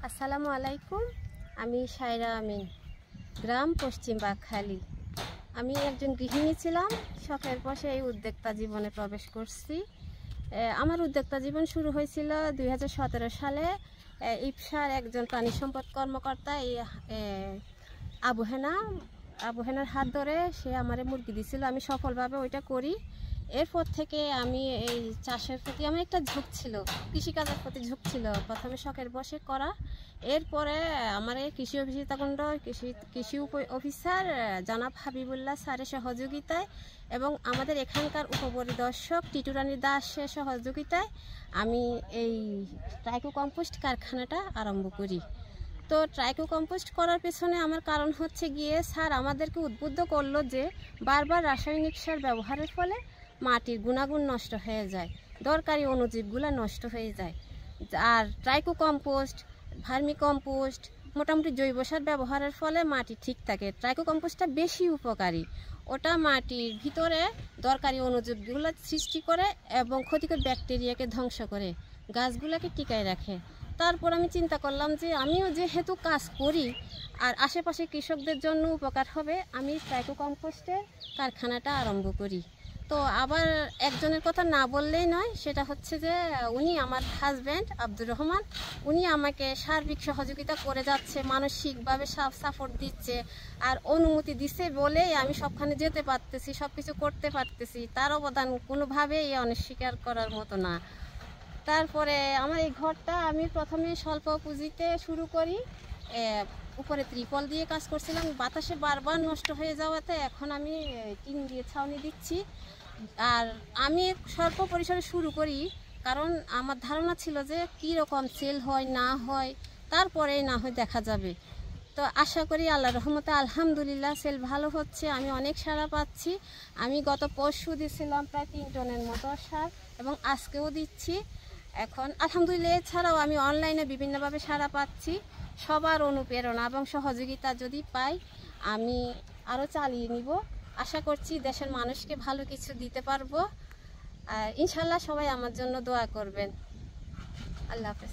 আসসালামু আলাইকুম। আমি সায়রা আমিন, গ্রাম পশ্চিম বাকখালী। আমি একজন গৃহিণী ছিলাম, শখের বশে এই উদ্যোক্তা জীবনে প্রবেশ করছি। আমার উদ্যোক্তা জীবন শুরু হয়েছিল 2017 সালে। ইপসার একজন প্রাণী সম্পদ কর্মকর্তা এই আবু হেনার হাত ধরে সে আমারে মুরগি দিছিল। আমি সফলভাবে ওইটা করি। এরপর থেকে আমি এই চাষের প্রতি আমার একটা ঝোঁক ছিল, কৃষিকাজের প্রতি ঝোঁক ছিল, প্রথমে শখের বশে করা। এরপরে আমার এই কৃষি অফিসে তখন কৃষি অফিসার জনাব হাবিবুল্লাহ স্যারের সহযোগিতায় এবং আমাদের এখানকার উপপরিদর্শক টিটুরানী দাসের সহযোগিতায় আমি এই ট্রাইকো কম্পোস্ট কারখানাটা আরম্ভ করি। তো ট্রাইকো কম্পোস্ট করার পেছনে আমার কারণ হচ্ছে গিয়ে স্যার আমাদেরকে উদ্বুদ্ধ করলো যে বারবার রাসায়নিক সার ব্যবহারের ফলে মাটির গুণাগুণ নষ্ট হয়ে যায়, দরকারি অণুজীবগুলো নষ্ট হয়ে যায়। আর ট্রাইকো কম্পোস্ট, ভার্মি কম্পোস্ট, মোটামুটি জৈব সার ব্যবহারের ফলে মাটি ঠিক থাকে। ট্রাইকো কম্পোস্টটা বেশি উপকারী, ওটা মাটির ভিতরে দরকারি অণুজীবগুলো সৃষ্টি করে এবং ক্ষতিকর ব্যাকটেরিয়াকে ধ্বংস করে, গাছগুলোকে টিকায় রাখে। তারপর আমি চিন্তা করলাম যে আমিও যেহেতু কাজ করি আর আশেপাশে কৃষকদের জন্য উপকার হবে, আমি ট্রাইকো কম্পোস্টের কারখানাটা আরম্ভ করি। তো আবার একজনের কথা না বললেই নয়, সেটা হচ্ছে যে উনি আমার হাজব্যান্ড আব্দুর রহমান, উনি আমাকে সার্বিক সহযোগিতা করে যাচ্ছে, মানসিকভাবে সাপোর্ট দিচ্ছে আর অনুমতি দিচ্ছে বলেই আমি সবখানে যেতে পারতেছি, সব কিছু করতে পারতেছি। তার অবদান কোনোভাবেই অস্বীকার করার মতো না। তারপরে আমার এই ঘরটা আমি প্রথমে স্বল্প পুঁজিতে শুরু করি। উপরে ত্রিপল দিয়ে কাজ করছিলাম, বাতাসে বারবার নষ্ট হয়ে যাওয়াতে এখন আমি টিন দিয়ে ছাউনি দিচ্ছি। আর আমি স্বল্প পরিসরে শুরু করি কারণ আমার ধারণা ছিল যে কী রকম সেল হয় না হয়, তারপরে না হয় দেখা যাবে। তো আশা করি আল্লাহর রহমতে আলহামদুলিল্লাহ সেল ভালো হচ্ছে, আমি অনেক সাড়া পাচ্ছি। আমি গত পরশু দিয়েছিলাম প্রায় 3 টনের মতো সার এবং আজকেও দিচ্ছি। এখন আলহামদুলিল্লাহ এছাড়াও আমি অনলাইনে বিভিন্নভাবে সাড়া পাচ্ছি। সবার অনুপ্রেরণা এবং সহযোগিতা যদি পাই আমি আরও চালিয়ে নিব। আশা করছি দেশের মানুষকে ভালো কিছু দিতে পারবো। আর ইনশাল্লাহ সবাই আমার জন্য দোয়া করবেন। আল্লাহ হাফেজ।